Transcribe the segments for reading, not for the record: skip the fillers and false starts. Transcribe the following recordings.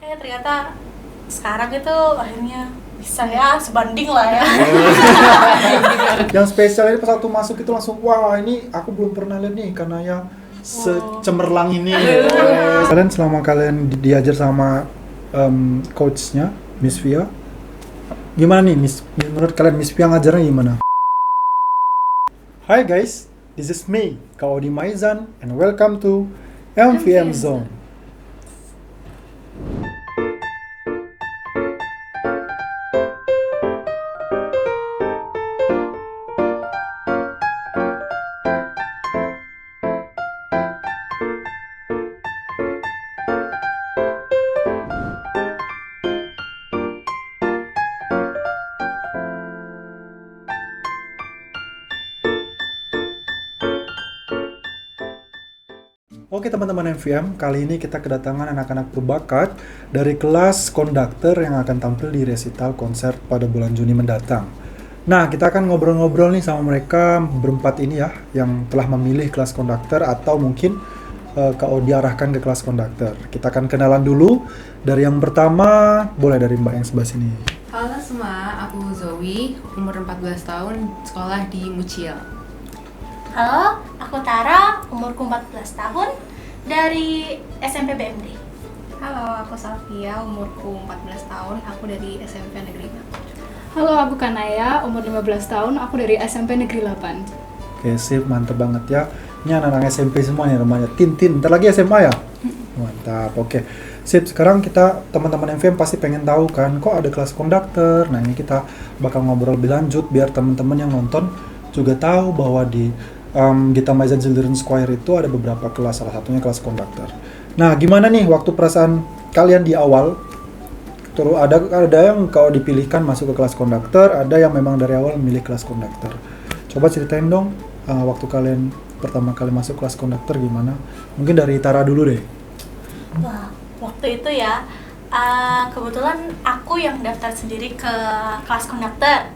Ternyata sekarang itu akhirnya bisa ya, sebanding lah ya. Yang spesial ini pas waktu masuk itu langsung, wah ini aku belum pernah lihat nih karena ya secemerlang ini. Kalian selama kalian diajar sama coachnya, Miss Via, gimana nih menurut kalian Miss Via ngajarnya gimana? Hi guys, this is me, Kaudi Maizan, and welcome to MVM Zone. Oke teman-teman MVM, kali ini kita kedatangan anak-anak berbakat dari kelas konduktor yang akan tampil di resital konser pada bulan Juni mendatang. Nah, kita akan ngobrol-ngobrol nih sama mereka berempat ini ya, yang telah memilih kelas konduktor atau mungkin kalau diarahkan ke kelas konduktor. Kita akan kenalan dulu. Dari yang pertama, boleh dari Mbak yang sebelah sini. Halo semua, aku Zoe, umur 14 tahun, sekolah di Muciel. Halo, aku Tara, umurku 14 tahun, dari SMP BMD. Halo, aku Safia, umurku 14 tahun, aku dari SMP Negeri 6. Halo, aku Kanaya, umur 15 tahun, aku dari SMP Negeri 8. Oke, sip, mantep banget ya. Ini anak-anak SMP semua nih namanya Tintin. Ntar lagi SMA ya? Mantap, oke. Sip, sekarang kita teman-teman MVM pasti pengen tahu kan, kok ada kelas konduktor. Nah, ini kita bakal ngobrol lebih lanjut biar teman-teman yang nonton juga tahu bahwa di Gita Maizan Children's Choir itu ada beberapa kelas, salah satunya kelas konduktor. Nah, gimana nih waktu perasaan kalian di awal? Terus ada yang kalau dipilihkan masuk ke kelas konduktor, ada yang memang dari awal memilih kelas konduktor. Coba ceritain dong, waktu kalian pertama kali masuk kelas konduktor gimana? Mungkin dari Tara dulu deh. Wah, waktu itu ya, kebetulan aku yang daftar sendiri ke kelas konduktor.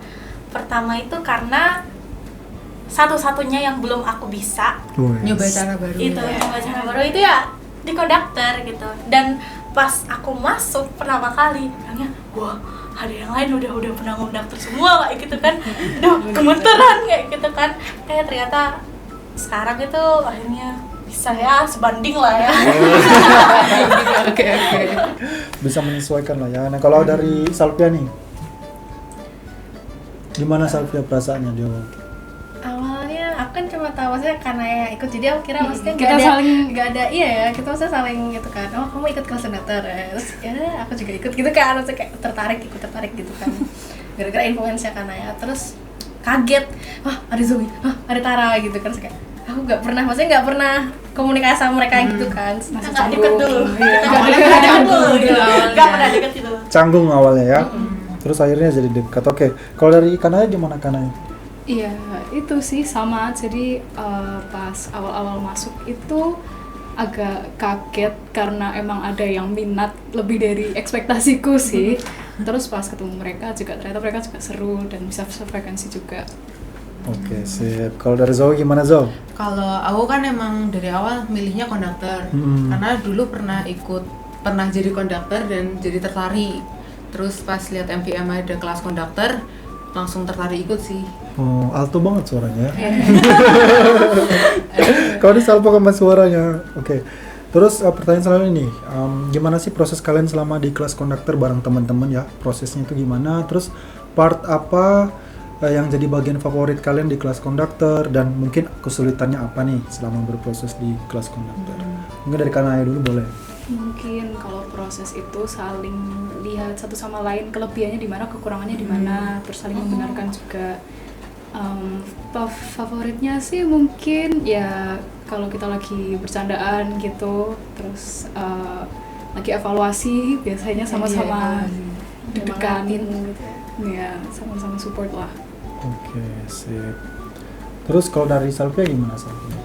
Pertama itu karena satu-satunya yang belum aku bisa Nyoba cara baru itu ya. nyoba cara baru itu ya di konduktor gitu. Dan pas aku masuk pertama kali bilangnya, wah ada yang lain udah pernah ngundaktor semua kayak gitu kan. Duh, gemeteran kayak gitu kan. Ternyata sekarang itu akhirnya bisa ya, sebanding lah ya. Oke. Bisa menyesuaikan lah ya. Nah, kalau dari Salvia nih, gimana Salvia perasaannya dia? Awalnya aku kan cuma tahu maksudnya karena ya ikut, jadi aku kira maksudnya Kita nggak ada iya ya, kita maksudnya saling gitu kan. Oh, kamu ikut kelas konduktor ya. Terus ya aku juga ikut gitu kan, maksudnya kayak tertarik gitu kan. Gara-gara influence-nya karena ya. Terus kaget, wah ada Zoe, wah ada Tara gitu kan. Terus kayak aku nggak pernah komunikasi sama mereka gitu kan. Nggak deket dulu. Awalnya. Nggak pernah deket gitu. Canggung awalnya ya. Terus akhirnya jadi dekat. Oke. Kalau dari Kanaya gimana Kanaya? Iya, itu sih sama. Jadi pas awal-awal masuk itu agak kaget karena emang ada yang minat lebih dari ekspektasiku sih. Terus pas ketemu mereka juga ternyata mereka juga seru dan bisa frekuensi juga. Oke, sip. Kalau dari Zoe gimana Zoe? Kalau aku kan emang dari awal milihnya konduktor, karena dulu pernah jadi konduktor dan jadi tertarik. Terus pas lihat MVM ada kelas konduktor, langsung tertarik ikut sih. Oh, alto banget suaranya. Kalau di salpo sama suaranya. Oke. Terus pertanyaan selanjutnya nih, gimana sih proses kalian selama di kelas konduktor bareng teman-teman ya? Prosesnya itu gimana? Terus part apa yang jadi bagian favorit kalian di kelas konduktor dan mungkin kesulitannya apa nih selama berproses di kelas konduktor? Mungkin dari Kanaya dulu boleh. Mungkin kalau proses itu saling lihat satu sama lain kelebihannya di mana, kekurangannya di mana, terus saling membenarkan juga. Favoritnya sih mungkin ya kalau kita lagi bercandaan gitu, terus lagi evaluasi biasanya sama-sama deg-degan gitu. Ya, sama-sama support lah. Oke, sip. Terus kalau dari Salvia gimana Salvia?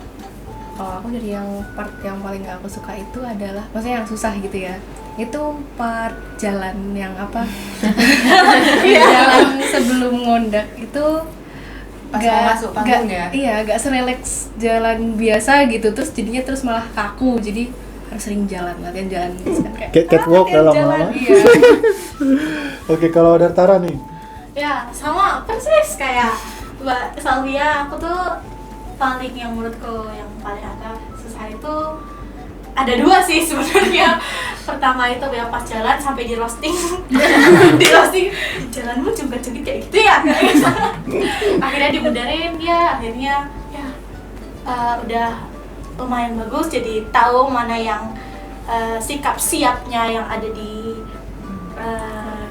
Kalau aku dari yang part yang paling gak aku suka itu adalah, maksudnya yang susah gitu ya, itu part jalan yang apa? Jalan sebelum ngondak itu Pas mau masuk panggung ya? Iya, gak sereleks jalan biasa gitu, terus jadinya terus malah kaku, jadi harus sering jalan, latihan jalan terus kan Kayak catwalk latihan dalam jalan, lama. iya. Oke, kalau dari Tara nih. Ya sama persis kayak Mbak Salvia, aku tuh paling yang menurutku yang paling agak susah itu ada dua sih sebenarnya. Pertama itu ya pas jalan sampai di roasting di roasting, jalanmu juga jadi kayak gitu ya. Akhirnya dibenerin ya, akhirnya ya udah lumayan bagus, jadi tahu mana yang sikap siapnya yang ada di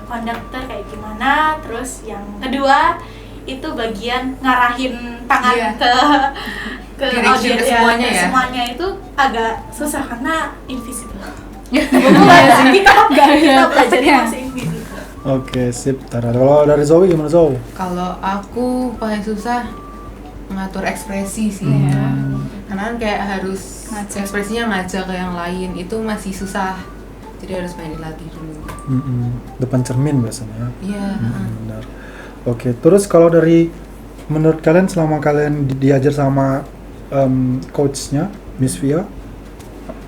konduktor kayak gimana. Terus yang kedua itu bagian ngarahin tangan Iya. ke Direction audiens ke semuanya ya? semuanya itu agak susah karena invisible. Nggak kita ada belajarnya prakteknya. masih invisible. Oke, sip. Tara. Kalau dari Zoe gimana Zoe? Kalau aku paling susah ngatur ekspresi sih. Hmm. Karena kan kayak harus Ngajak. ekspresinya ngajak ke yang lain itu masih susah. Jadi harus main dilatih dulu. Depan cermin biasanya. Iya. Benar. Oke, terus kalau dari menurut kalian selama kalian diajar sama coachnya Miss Via,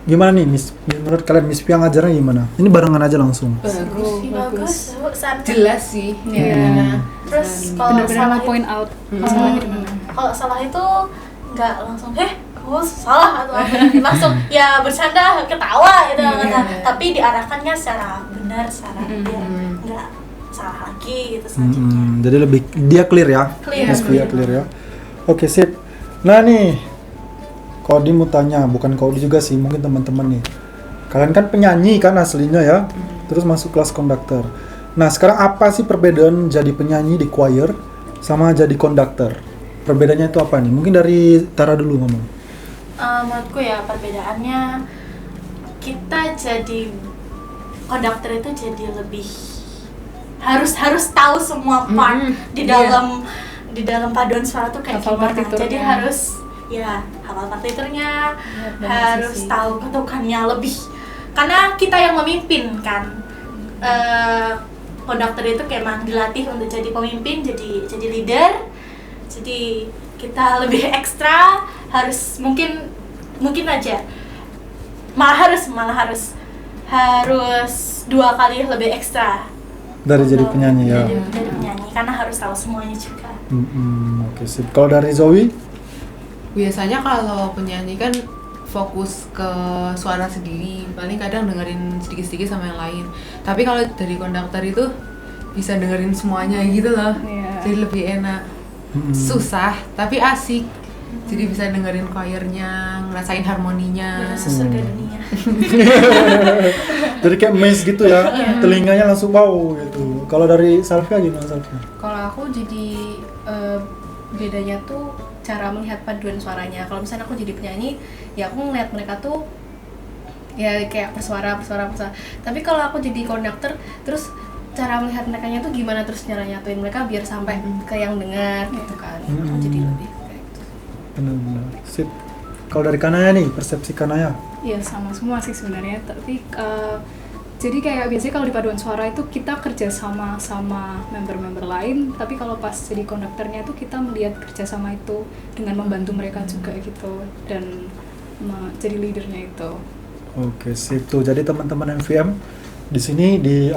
gimana nih menurut kalian Miss Via ngajarnya gimana? Ini barengan aja langsung. Bagus, santai. Jelas sih. Iya. Terus kalau Bener-bener salah nge-point out masalahnya di mana. kalau salah itu nggak langsung kamu salah atau apa, langsung ya bercanda ketawa gitu tapi diarahkannya secara benar, secara biar nggak salah lagi gitu selanjutnya. Jadi lebih dia clear ya, Clear. Miss Via clear ya. Oke, sip. Nah nih, Kodi mau tanya, bukan Kodi juga sih, mungkin teman-teman nih. Kalian kan penyanyi kan aslinya ya, terus masuk kelas konduktor. Nah sekarang apa sih perbedaan jadi penyanyi di choir sama jadi konduktor? Perbedaannya itu apa nih? Mungkin dari Tara dulu ngomong. Menurutku ya perbedaannya, kita jadi konduktor itu jadi lebih harus tahu semua part di dalam paduan suara tuh kayak Hafal gimana. partiturnya. Jadi harus ya hafal partiturnya, harus tahu ketukannya lebih. Karena kita yang memimpin kan. Konduktor itu kayak emang dilatih untuk jadi pemimpin, jadi leader. Jadi kita lebih ekstra, harus mungkin aja malah harus 2 kali lebih ekstra Dari jadi penyanyi ya. dari penyanyi, karena harus tahu semuanya juga. Oke, sip. Kalau dari Zoe? Biasanya kalau penyanyi kan fokus ke suara sendiri, paling kadang dengerin sedikit-sedikit sama yang lain. Tapi kalau dari konduktor itu bisa dengerin semuanya gitu loh. Iya. Jadi lebih enak. Susah tapi asik. Jadi bisa dengerin choirnya, ngerasain harmoninya. Berasa surga dunia. Jadi kayak maze gitu ya, telinganya langsung wow gitu. Kalau dari Salvia gimana Salvia? Kalau aku jadi bedanya tuh cara melihat paduan suaranya. Kalau misalnya aku jadi penyanyi, ya aku ngeliat mereka tuh ya kayak bersuara. Tapi kalau aku jadi konduktor, terus cara melihat mereka tuh gimana, terus nyatuin mereka biar sampai ke yang dengar gitu kan. Aku jadi lebih kayak gitu. Benar-benar. Sip. Kalau dari Kanaya nih, persepsi Kanaya? Iya sama semua sih sebenarnya, tapi jadi kayak biasanya kalau di paduan suara itu kita kerja sama member-member lain, tapi kalau pas jadi konduktornya itu kita melihat kerjasama itu dengan membantu mereka juga gitu, dan jadi leadernya itu. Oke, sip tuh. Jadi teman-teman MVM di sini di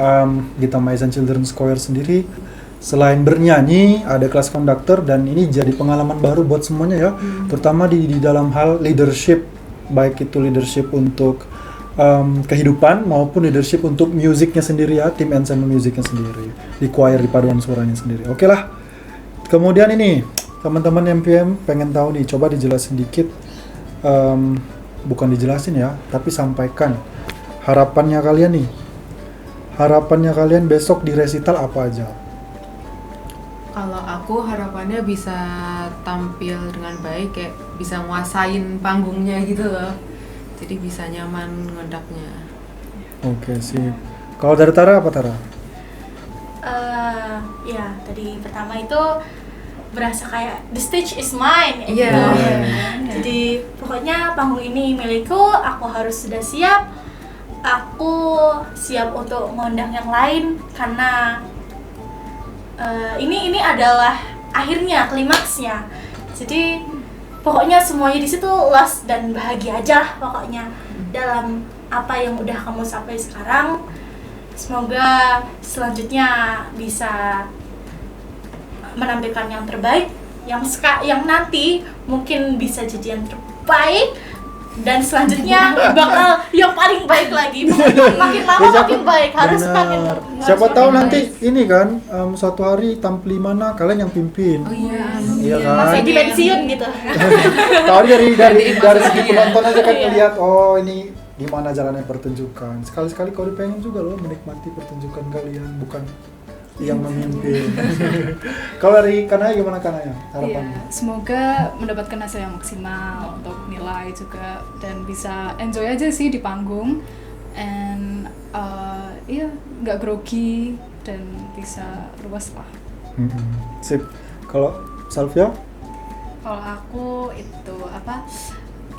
Gita Maizan Children's Choir sendiri, selain bernyanyi ada kelas konduktor, dan ini jadi pengalaman baru buat semuanya ya, terutama di dalam hal leadership, baik itu leadership untuk kehidupan maupun leadership untuk musiknya sendiri ya, tim ensemble musiknya sendiri, di choir, di paduan suaranya sendiri. Oke lah. Kemudian ini teman-teman MPM pengen tahu nih, coba dijelasin dikit, bukan dijelasin ya, tapi sampaikan harapannya kalian nih. Harapannya kalian besok di resital apa aja? Kalau aku harapannya bisa tampil dengan baik, kayak bisa nguasain panggungnya gitu loh. Jadi bisa nyaman ngedaknya. Oke sih. Kalau dari Tara apa Tara? Ya tadi pertama itu berasa kayak the stage is mine Iya. gitu. Iya. Jadi pokoknya panggung ini milikku, aku harus sudah siap. Aku siap untuk mengundang yang lain karena ini adalah akhirnya, klimaksnya. Jadi pokoknya semuanya di situ luas dan bahagia aja lah pokoknya. dalam apa yang udah kamu sampai sekarang. Semoga selanjutnya bisa menampilkan yang terbaik, yang nanti mungkin bisa jadi yang terbaik, dan selanjutnya bakal yang paling baik lagi. Makin lama Ya, makin baik, harus benar. makin Siapa harus tahu makin nanti baik. ini kan suatu hari tampil di mana kalian yang pimpin. Oh iya. Iya kan? Masih di pensiun gitu. Tahu dari Jadi segi iya. penonton aja kan Iya. ngeliat, oh ini gimana jalannya pertunjukan. Sekali-sekali kau pengen juga loh menikmati pertunjukan kalian, bukan yang memimpin. Kalau dari Kanaya gimana Kanaya? Harapannya? Iya, semoga mendapatkan hasil yang maksimal untuk nilai juga dan bisa enjoy aja sih di panggung, and iya nggak grogi dan bisa luas lah. Sip. Kalau Salvia? Kalau aku itu apa?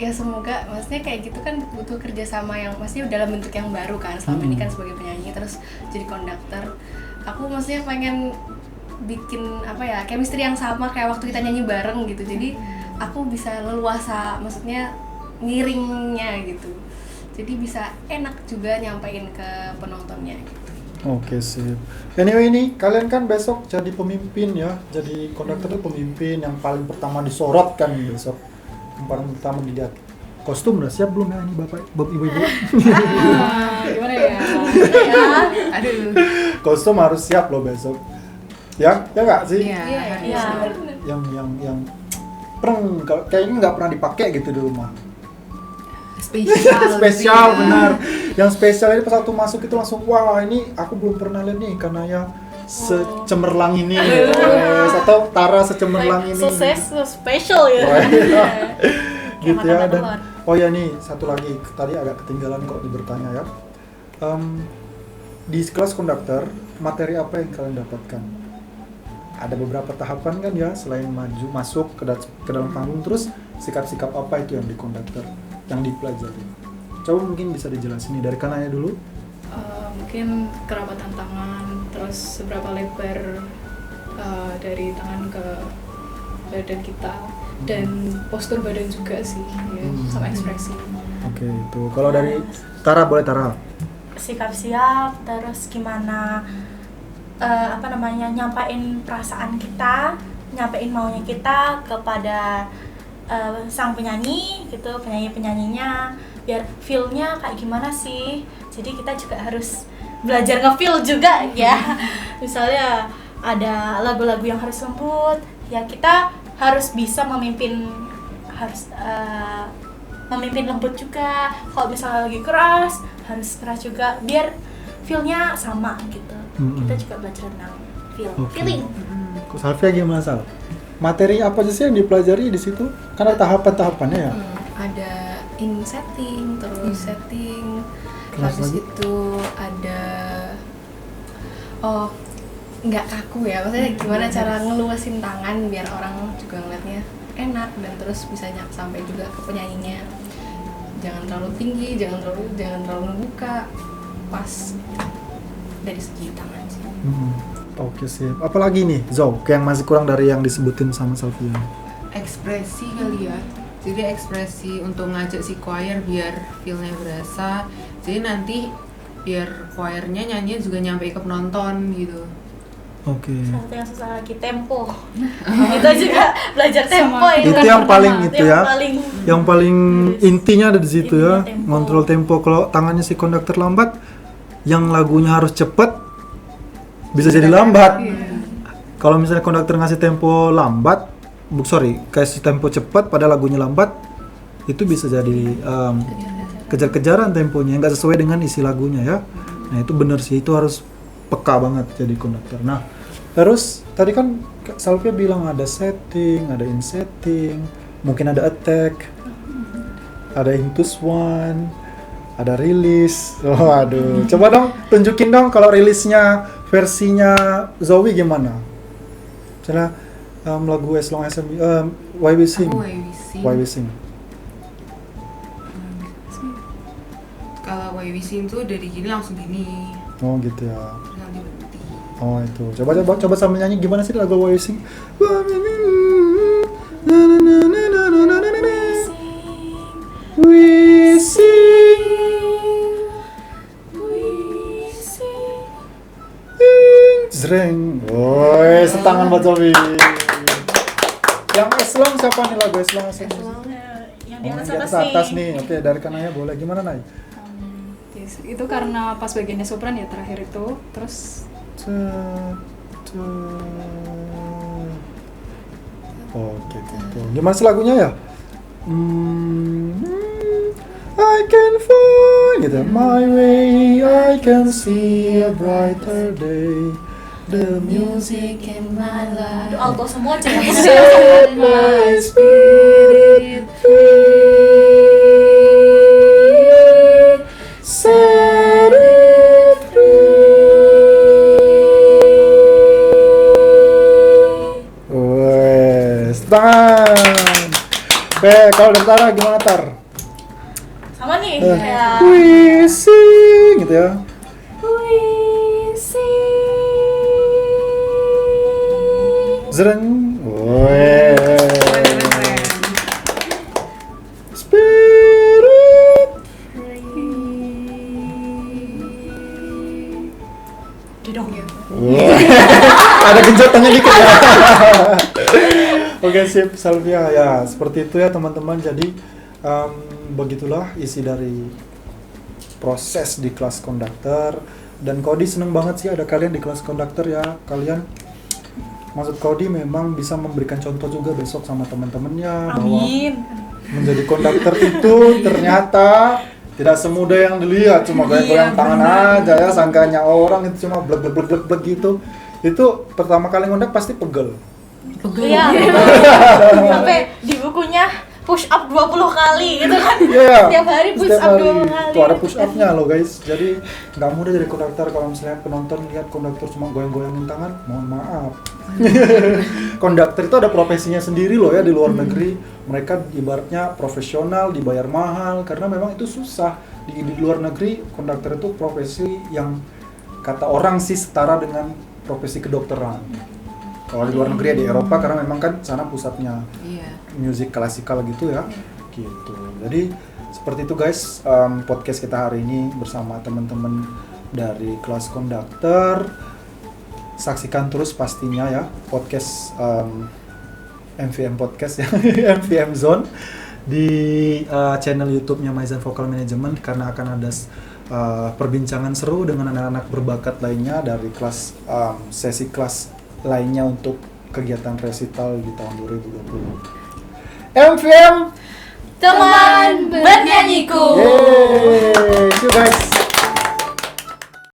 Ya semoga, maksudnya kayak gitu kan butuh kerjasama yang maksudnya dalam bentuk yang baru kan. Selama ini kan sebagai penyanyi terus jadi konduktor. Aku maksudnya pengen bikin apa ya, chemistry yang sama kayak waktu kita nyanyi bareng gitu. Jadi aku bisa leluasa, maksudnya ngiringnya gitu. Jadi bisa enak juga nyampein ke penontonnya gitu. Oke, sip. Anyway ini kalian kan besok jadi pemimpin ya. Jadi konduktor itu pemimpin yang paling pertama disorot kan besok. Yang paling pertama dilihat. Kostum udah siap belum ya ini Bapak, Ibu-ibu? Gimana ya? Aduh. Kostum harus siap loh besok. Ya nggak sih? Iya. Iya. Yang kayaknya nggak pernah dipakai gitu di rumah. Spesial benar. Yang spesial ini pas waktu masuk itu langsung wah ini aku belum pernah lihat nih karena ya secemerlang ini, atau Tara secemerlang ini. Sukses, so special ya. Wah, iya. Kayak Gitu ya. makan Dan telur. oh ya nih satu lagi tadi agak ketinggalan kok bertanya ya. Di kelas konduktor materi apa yang kalian dapatkan? Ada beberapa tahapan kan ya, selain maju masuk ke dalam panggung, terus sikap-sikap apa itu yang di konduktor yang dipelajari? Coba mungkin bisa dijelasin nih dari Kanaya dulu. Mungkin kerapatan tangan, terus seberapa lebar dari tangan ke badan kita, dan postur badan juga sih, ya, sama ekspresi. Oke, itu. Kalau dari Tara, boleh Tara? Sikap siap, terus gimana nyampain perasaan kita, nyampein maunya kita kepada sang penyanyi gitu, penyanyinya, biar feel-nya kayak gimana sih. Jadi kita juga harus belajar nge-feel juga ya. Misalnya ada lagu-lagu yang harus lembut, ya kita harus bisa memimpin lembut juga. Kalau misalnya lagi keras, harus keras juga biar feel-nya sama gitu. Kita juga belajar tentang feeling. Salvia gimana Sal? Materi apa aja sih yang dipelajari di situ? Karena tahapan-tahapannya ya. Ada in setting, terus setting. Terus Habis lagi? itu ada nggak kaku ya, maksudnya gimana cara ngeluasin tangan biar orang juga ngeliatnya enak dan terus bisa sampai juga ke penyanyinya. Jangan terlalu tinggi, jangan terlalu ngebuka, pas dari segi tangan sih. Oke sih. Apalagi nih, Zau, yang masih kurang dari yang disebutin sama Salvia? Ekspresi kali ya. Jadi ekspresi untuk ngajak si choir biar feel-nya berasa. Jadi nanti biar choirnya nyanyi juga nyampe ke penonton gitu. Oke. Satu yang susah lagi tempo. Itu juga belajar tempo Sama. itu Itu kan yang paling pertama. itu ya. Yang paling intinya ada di situ ya. Intinya tempo. Ngontrol tempo. Kalau tangannya si konduktor lambat, yang lagunya harus cepet bisa jadi lambat. Kalau misalnya konduktor ngasih tempo lambat, kasih tempo cepat pada lagunya lambat, itu bisa jadi kejar-kejaran temponya, nggak sesuai dengan isi lagunya ya. Nah itu bener sih, itu harus peka banget jadi konduktor. Nah terus tadi kan Salvia bilang ada setting, ada in setting, mungkin ada attack, ada intus one, ada release. Waduh, coba dong tunjukin dong kalau rilisnya versinya Zoe gimana? Misalnya lagu As Long As Why We Sing. Aku YWC. Why We Sing. Kalau YWC itu dari gini langsung gini. Oh gitu ya. Terus nanti berhenti. Oh itu. Coba sambil nyanyi gimana sih lagu Why We Sing? We sing Zreng. Woi, setangan buat Sofi. Yang Eslong siapa nih lagu Eslong? Yang di Oh, atas di atas nih. nih. Oke, dari Kanaya boleh. Gimana, Nay? Yes, itu karena pas bagiannya sopran ya terakhir itu, terus Oke, gitu. Gimana sih lagunya ya? I can find gitu. My way, I can see a brighter day. The music in my life. Aduh, alto semua jangan set my spirit free. Set it free. Wes, tangan. Oke, kalau dari Tara gimana, Tar? sama nih kayak We sing gitu ya. we sing. Zreng. Spirit. Didong ya. Ada genjotannya dikit ya. Oke, sip, Salvia. Ya, seperti itu ya teman-teman. Jadi begitulah isi dari proses di kelas konduktor. Dan Kodi seneng banget sih ada kalian di kelas konduktor ya. Kalian, maksud Kodi memang bisa memberikan contoh juga besok sama teman-temannya bahwa Amin. menjadi konduktor itu ternyata tidak semudah yang dilihat, cuma goyang-goyang tangan aja ya, sangkanya orang itu cuma blek gitu. Itu pertama kali ngondak pasti pegel. Iya. Sampai di bukunya push up 20 kali gitu kan. Iya. Setiap hari push Setiap up hari. 20 kali. Tuh ada push up-nya loh guys. Jadi nggak mudah jadi konduktor. Kalau misalnya penonton lihat konduktor cuma goyang-goyangin tangan, mohon maaf. Konduktor itu ada profesinya sendiri loh ya di luar negeri. Mereka ibaratnya profesional, dibayar mahal karena memang itu susah. Di luar negeri konduktor itu profesi yang kata orang sih setara dengan profesi kedokteran. Kalau di luar negeri ya di Eropa karena memang kan sana pusatnya Iya. musik klasikal gitu ya, gitu. Jadi seperti itu guys, podcast kita hari ini bersama teman-teman dari kelas konduktor. Saksikan terus pastinya ya podcast MVM Podcast ya, MVM Zone di channel YouTube-nya Maizan Vocal Management karena akan ada perbincangan seru dengan anak-anak berbakat lainnya dari kelas sesi kelas lainnya untuk kegiatan resital di tahun 2020. MVM Teman bernyanyiku. Yeay, see you guys.